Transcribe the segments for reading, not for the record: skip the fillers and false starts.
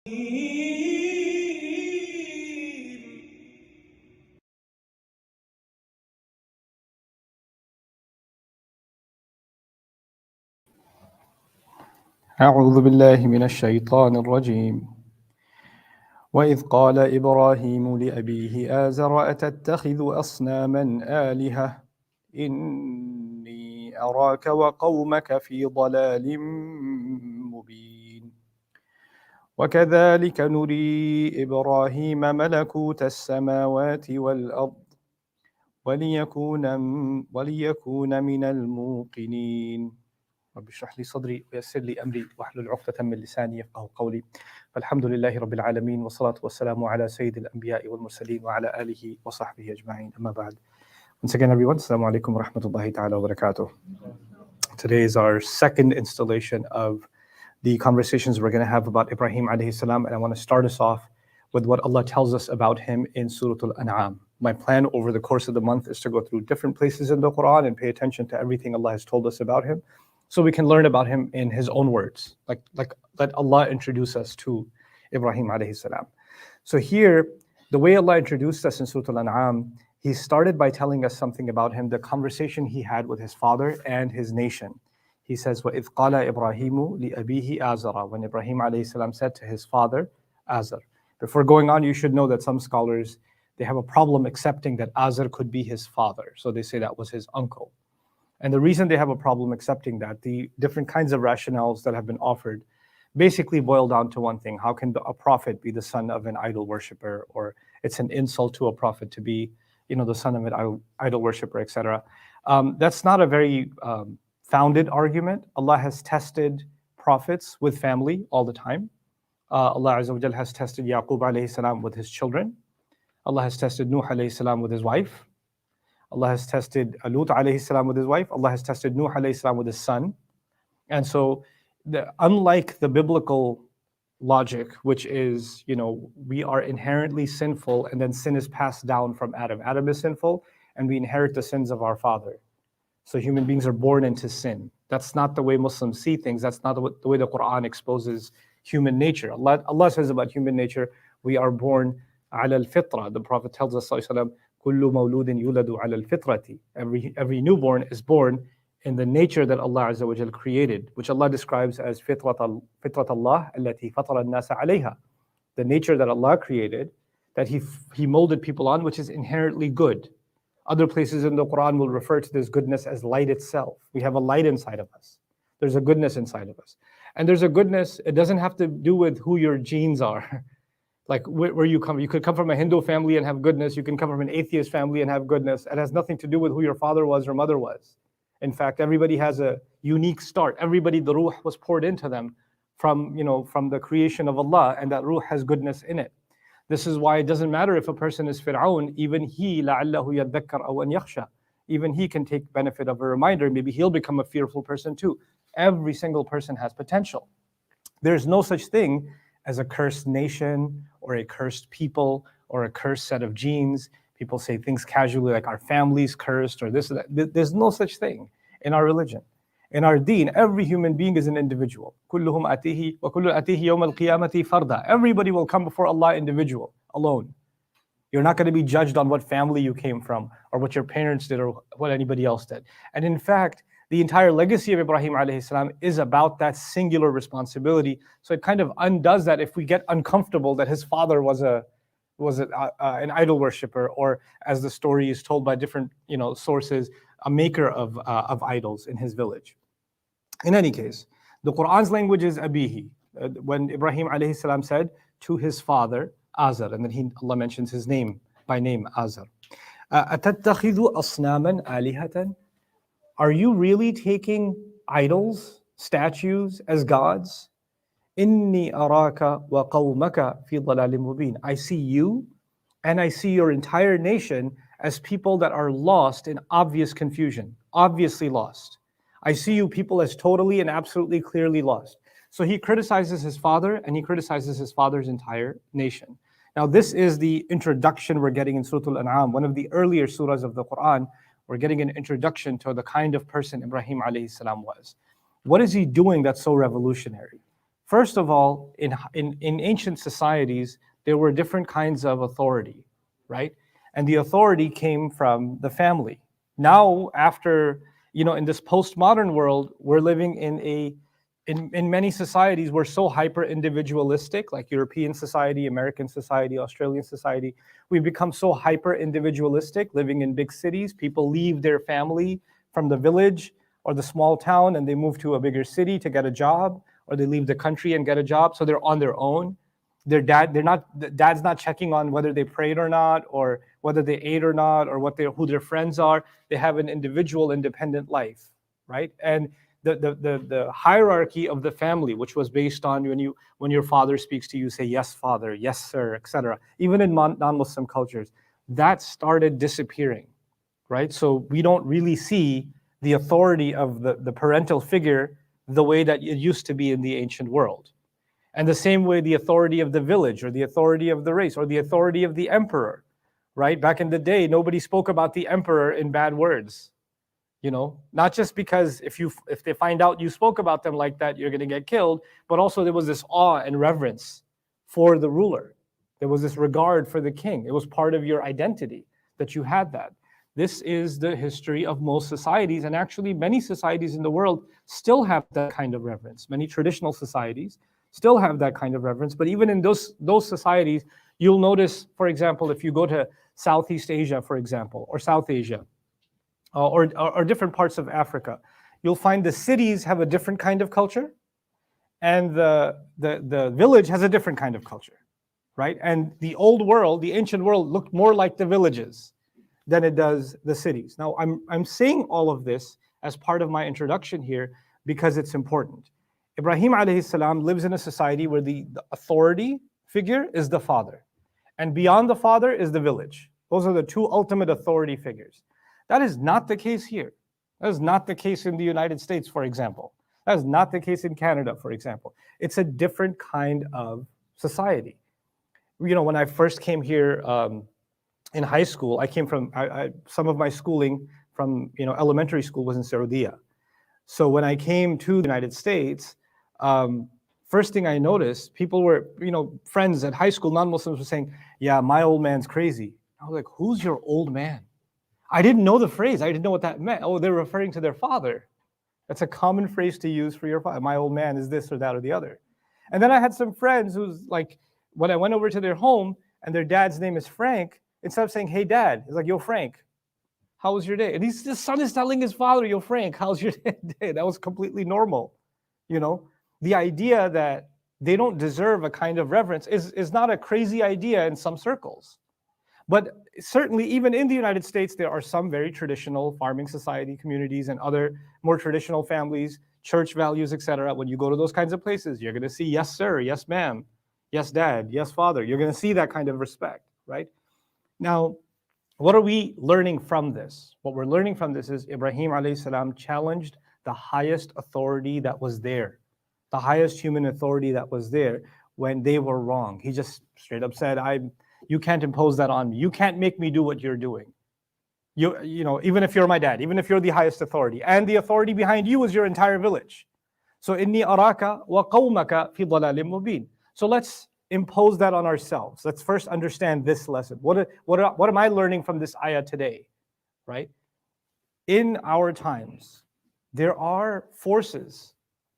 أعوذ بالله من الشيطان الرجيم وإذ قال إبراهيم لأبيه آزر أتتخذ أصناما آلهة إني أراك وقومك في ضلال مبين وكذلك نري إبراهيم ملكوت السماوات والأرض وليكون من الموقنين رب اشرح لي صدري ويسر لي أمري واحلل عقدة من لساني يفقهوا قولي فالحمد لله رب العالمين والصلاة والسلام على سيد الأنبياء والمرسلين وعلى آله وصحبه أجمعين أما بعد. Once again everyone, Assalamu alaikum wa rahmatullahi ta'ala wa barakatuh. Today is our second installation of the conversations we're going to have about Ibrahim alayhi salam, and I want to start us off with what Allah tells us about him in Surah Al-An'am. My plan over the course of the month is to go through different places in the Quran and pay attention to everything Allah has told us about him, so we can learn about him in his own words, like let Allah introduce us to Ibrahim alayhi salam. So here, the way Allah introduced us in Surah Al-An'am, He started by telling us something about him, the conversation he had with his father and his nation. He says, وَإِذْ قَالَ إِبْرَاهِيمُ لِأَبِيهِ آزَرَ, when Ibrahim alayhi salam said to his father, Azar. Before going on, you should know that some scholars, they have a problem accepting that Azar could be his father. So they say that was his uncle. And the reason they have a problem accepting that, the different kinds of rationales that have been offered, basically boil down to one thing. How can a prophet be the son of an idol worshiper? Or it's an insult to a prophet to be the son of an idol worshiper, etc. That's not a very founded argument. Allah has tested prophets with family all the time. Allah Azza wa Jal has tested Yaqub alayhi salam with his children. Allah has tested Nuh alayhi salam with his wife. Allah has tested Lut alayhi salam with his wife. Allah has tested Nuh alayhi salam with his son. And so, unlike the biblical logic, which is, we are inherently sinful and then sin is passed down from Adam. Adam is sinful and we inherit the sins of our father. So human beings are born into sin. That's not the way Muslims see things. That's not the way the Quran exposes human nature. Allah says about human nature, we are born ala al-fitra. The Prophet tells us, Kullu mawludin yuladu ala al-fitrati. Every newborn is born in the nature that Allah Azza wa Jal created, which Allah describes as fitrat Allah allati fatara an-nasa alayha. The nature that Allah created, that He molded people on, which is inherently good. Other places in the Quran will refer to this goodness as light itself. We have a light inside of us. There's a goodness inside of us. And there's a goodness, it doesn't have to do with who your genes are. Like where you come. You could come from a Hindu family and have goodness. You can come from an atheist family and have goodness. It has nothing to do with who your father was or mother was. In fact, everybody has a unique start. Everybody, the ruh was poured into them from the creation of Allah, and that ruh has goodness in it. This is why it doesn't matter if a person is Fir'aun, even he, لَعَلَّهُ يَذَّكَّرْ أَوْ أَنْ يَخْشَى. Even he can take benefit of a reminder. Maybe he'll become a fearful person too. Every single person has potential. There's no such thing as a cursed nation or a cursed people or a cursed set of genes. People say things casually like our family's cursed or this or that. There's no such thing in our religion. In our deen, every human being is an individual. كُلُّهُمْ أَتِيهِ وَكُلُّ أَتِيهِ يَوْمَ الْقِيَامَةِ فَرْدًا. Everybody will come before Allah individual, alone. You're not going to be judged on what family you came from or what your parents did or what anybody else did. And in fact, the entire legacy of Ibrahim alayhi salam is about that singular responsibility. So it kind of undoes that if we get uncomfortable that his father was an idol worshiper, or as the story is told by different sources, a maker of idols in his village. In any case, the Quran's language is abihi. When Ibrahim alayhi salam said to his father Azar, and then Allah mentions his name by name, Azar. أَتَتَّخِذُ أَصْنَامًا آلِهَةً. Are you really taking idols, statues as gods? Inni araka wa qawmaka fi dhalalin mubin. I see you and I see your entire nation as people that are lost in obvious confusion, obviously lost. I see you people as totally and absolutely clearly lost. So he criticizes his father and he criticizes his father's entire nation. Now this is the introduction we're getting in Surah Al-An'am, one of the earlier surahs of the Quran. We're getting an introduction to the kind of person Ibrahim alayhi salam was. What is he doing that's so revolutionary? First of all, in ancient societies, there were different kinds of authority, right? And the authority came from the family. Now, after, in this postmodern world, we're living in many societies, we're so hyper individualistic, like European society, American society, Australian society. We've become so hyper individualistic, living in big cities. People leave their family from the village or the small town and they move to a bigger city to get a job, or they leave the country and get a job. So they're on their own. The dad's not checking on whether they prayed or not, or whether they ate or not, or who their friends are. They have an individual, independent life, right? And the hierarchy of the family, which was based on when your father speaks to you, say yes, father, yes, sir, etc. Even in non-Muslim cultures, that started disappearing, right? So we don't really see the authority of the parental figure the way that it used to be in the ancient world. And the same way the authority of the village, or the authority of the race, or the authority of the emperor, right? Back in the day, nobody spoke about the emperor in bad words. Not just because if they find out you spoke about them like that, you're going to get killed, but also there was this awe and reverence for the ruler. There was this regard for the king. It was part of your identity that you had that. This is the history of most societies, and actually many societies in the world still have that kind of reverence. Many traditional societies still have that kind of reverence, but even in those societies, you'll notice, for example, if you go to Southeast Asia, for example, or South Asia, or different parts of Africa, you'll find the cities have a different kind of culture, and the village has a different kind of culture, right? And the old world, the ancient world, looked more like the villages than it does the cities. Now, I'm saying all of this as part of my introduction here because it's important. Ibrahim alayhi salam lives in a society where the authority figure is the father, and beyond the father is the village. Those are the two ultimate authority figures. That is not the case here. That is not the case in the United States, for example. That is not the case in Canada, for example. It's a different kind of society. When I first came here in high school, I came from, some of my schooling from elementary school was in Saudi. So when I came to the United States, first thing I noticed, people were, friends at high school, non-Muslims were saying, yeah, my old man's crazy. I was like, who's your old man? I didn't know the phrase. I didn't know what that meant. Oh, they're referring to their father. That's a common phrase to use for your father. My old man is this or that or the other. And then I had some friends who's like, when I went over to their home and their dad's name is Frank, instead of saying, hey, dad, it's like, yo, Frank, how was your day? And the son is telling his father, yo, Frank, how's your day? That was completely normal. The idea that they don't deserve a kind of reverence is not a crazy idea in some circles. But certainly, even in the United States, there are some very traditional farming society communities and other more traditional families, church values, etc. When you go to those kinds of places, you're going to see yes, sir, yes, ma'am, yes, dad, yes, father. You're going to see that kind of respect, right? Now, what are we learning from this? What we're learning from this is Ibrahim alayhi salam challenged the highest authority that was there, the highest human authority that was there when they were wrong. He just straight up said, you can't impose that on me. You can't make me do what you're doing. Even if you're my dad, even if you're the highest authority, and the authority behind you is your entire village. So inni araka wa qawmaka fi dhalalim mubin. So let's impose that on ourselves. Let's first understand this lesson. What am I learning from this ayah today, right? In our times, there are forces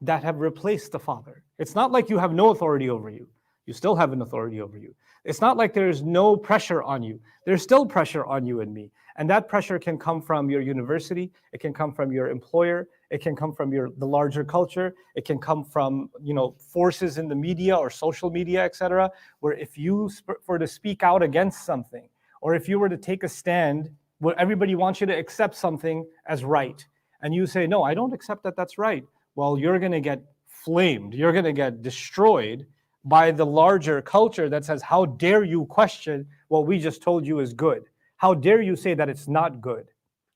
that have replaced the father. It's not like you have no authority over you. You still have an authority over you. It's not like there's no pressure on you. There's still pressure on you and me. And that pressure can come from your university. It can come from your employer. It can come from the larger culture. It can come from, forces in the media or social media, etc. Where if you were to speak out against something, or if you were to take a stand where everybody wants you to accept something as right, and you say, no, I don't accept that that's right, well, you're going to get flamed. You're going to get destroyed by the larger culture that says, how dare you question what we just told you is good? How dare you say that it's not good,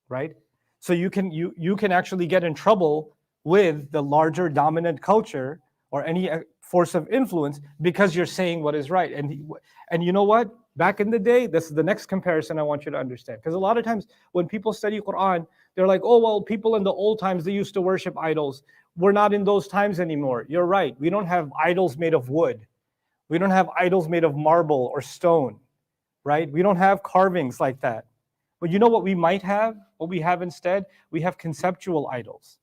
right? So you can actually get in trouble with the larger dominant culture or any force of influence because you're saying what is right. And you know what? Back in the day, this is the next comparison I want you to understand. Because a lot of times when people study Quran, they're like, oh, well, people in the old times, they used to worship idols. we're not in those times anymore. You're right. We don't have idols made of wood. We don't have idols made of marble or stone, right? We don't have carvings like that. But you know what we might have? What we have instead? We have conceptual idols.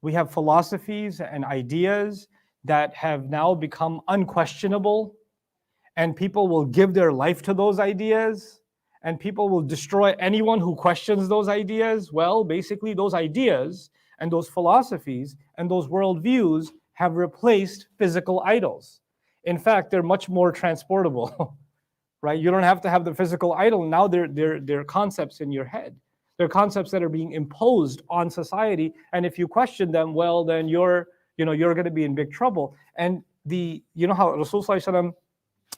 We have philosophies and ideas that have now become unquestionable, and people will give their life to those ideas, and people will destroy anyone who questions those ideas. Well, basically, those ideas and those philosophies and those worldviews have replaced physical idols. In fact, they're much more transportable, right? You don't have to have the physical idol. Now they're concepts in your head. They're concepts that are being imposed on society, and if you question them, well, then you're going to be in big trouble. And how Rasul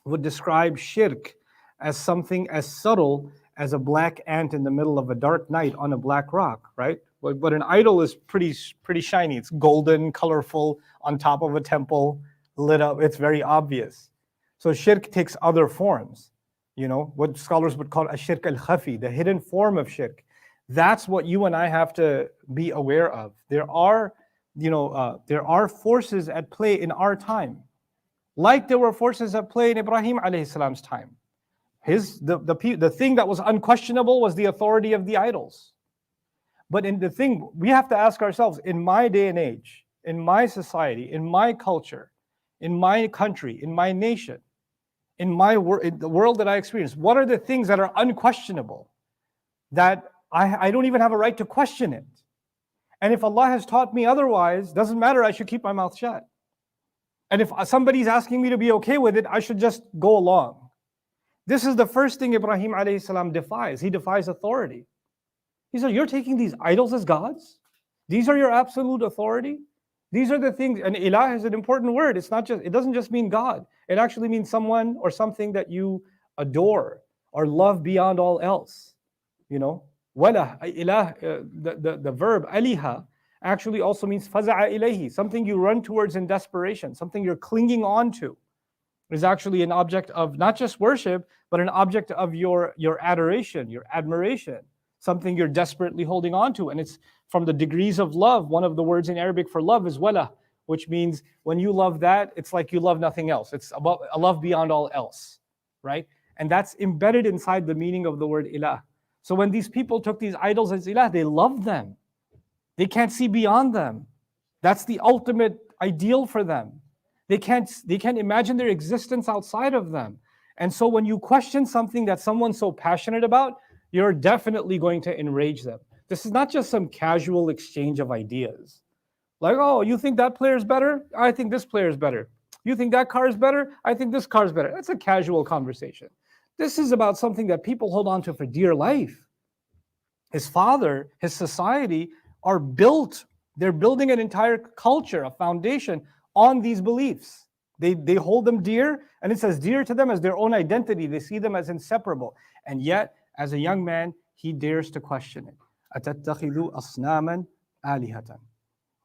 would describe shirk as something as subtle as a black ant in the middle of a dark night on a black rock, right? But an idol is pretty shiny. It's golden, colorful, on top of a temple, lit up. It's very obvious. So shirk takes other forms. What scholars would call a shirk al-khafi, the hidden form of shirk. That's what you and I have to be aware of. There are forces at play in our time, like there were forces at play in Ibrahim alayhi salam's time. The thing that was unquestionable was the authority of the idols. But we have to ask ourselves, in my day and age, in my society, in my culture, in my country, in my nation, in the world that I experience, what are the things that are unquestionable that I don't even have a right to question it? And if Allah has taught me otherwise, doesn't matter, I should keep my mouth shut. And if somebody's asking me to be okay with it, I should just go along. This is the first thing Ibrahim alayhi salam defies. He defies authority. He said, you're taking these idols as gods? These are your absolute authority? These are the things, and ilah is an important word. It doesn't just mean God. It actually means someone or something that you adore or love beyond all else. Wala, ilah, the verb aliha actually also means faza'a ilayhi, something you run towards in desperation, something you're clinging on to, is actually an object of not just worship, but an object of your adoration, your admiration, something you're desperately holding on to. And it's from the degrees of love. One of the words in Arabic for love is wala, which means when you love that, it's like you love nothing else. It's about a love beyond all else, right? And that's embedded inside the meaning of the word ilah. So when these people took these idols as ilah, they loved them. They can't see beyond them. That's the ultimate ideal for them. They can't imagine their existence outside of them. And so when you question something that someone's so passionate about, you're definitely going to enrage them. This is not just some casual exchange of ideas. Like, oh, you think that player is better? I think this player is better. You think that car is better? I think this car is better. That's a casual conversation. This is about something that people hold on to for dear life. His father, his society are built. They're building an entire culture, a foundation on these beliefs. They hold them dear, and it's as dear to them as their own identity. They see them as inseparable. And yet, as a young man, he dares to question it. أَتَتَّخِذُوا أَصْنَامًا آلِهَةً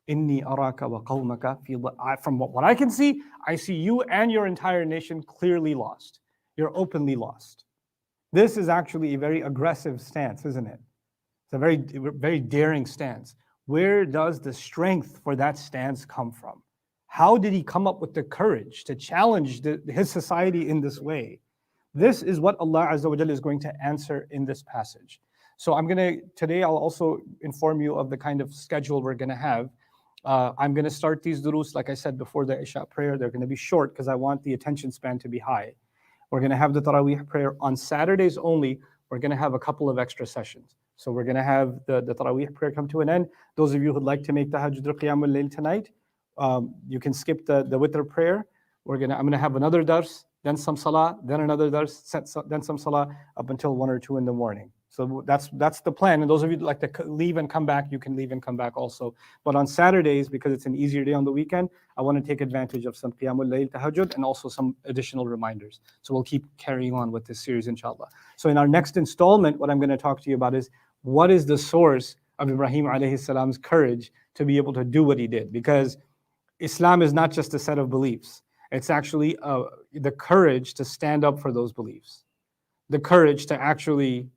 إِنِّي أَرَاكَ وَقَوْمَكَ فِي From what I can see, I see you and your entire nation clearly lost. You're openly lost. This is actually a very aggressive stance, isn't it? It's a very, very daring stance. Where does the strength for that stance come from? How did he come up with the courage to challenge his society in this way? This is what Allah Azza wa Jalla is going to answer in this passage. So today I'll also inform you of the kind of schedule we're going to have. I'm going to start these durus, like I said, before the Isha prayer. They're going to be short because I want the attention span to be high. We're going to have the Taraweeh prayer on Saturdays only. We're going to have a couple of extra sessions. So we're going to have the Taraweeh prayer come to an end. Those of you who'd like to make Tahajjud or Qiyamul Layl tonight, you can skip the witr prayer. I'm going to have another dars, then some salah, then another dars, then some salah, up until 1 or 2 in the morning. So that's the plan. And those of you who'd like to leave and come back, you can leave and come back also. But on Saturdays, because it's an easier day on the weekend, I want to take advantage of some Qiyamul Layl Tahajjud and also some additional reminders. So we'll keep carrying on with this series, inshallah. So in our next installment, what I'm going to talk to you about is what is the source of Ibrahim alayhi salam's courage to be able to do what he did? Because Islam is not just a set of beliefs. It's actually the courage to stand up for those beliefs. The courage to actually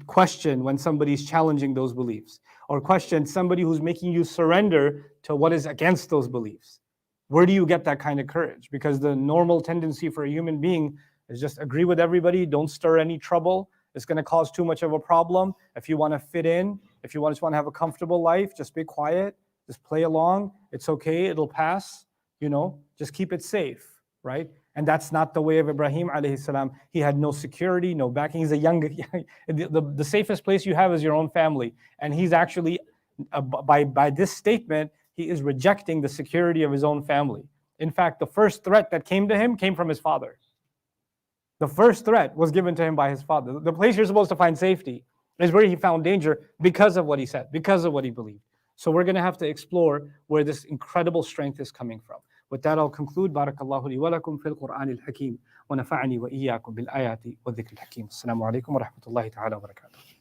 question when somebody's challenging those beliefs, or question somebody who's making you surrender to what is against those beliefs. Where do you get that kind of courage? Because the normal tendency for a human being is just agree with everybody, don't stir any trouble. It's going to cause too much of a problem. If you want to fit in, if you just want to have a comfortable life, just be quiet, just play along. It's okay, it'll pass. Just keep it safe, right? And that's not the way of Ibrahim alayhi salam. He had no security, no backing. He's a young, the safest place you have is your own family. And he's actually, by this statement, he is rejecting the security of his own family. In fact, the first threat that came to him came from his father. The first threat was given to him by his father. The place you're supposed to find safety is where he found danger because of what he said, because of what he believed. So we're going to have to explore where this incredible strength is coming from. With that, I'll conclude. Barakallahu li wa lakum fil Qur'an al-Hakim wa nafa'ani wa iyyakum bil ayati wa dhikr al-Hakim. Assalamu alaikum wa rahmatullahi ta'ala wa barakatuh.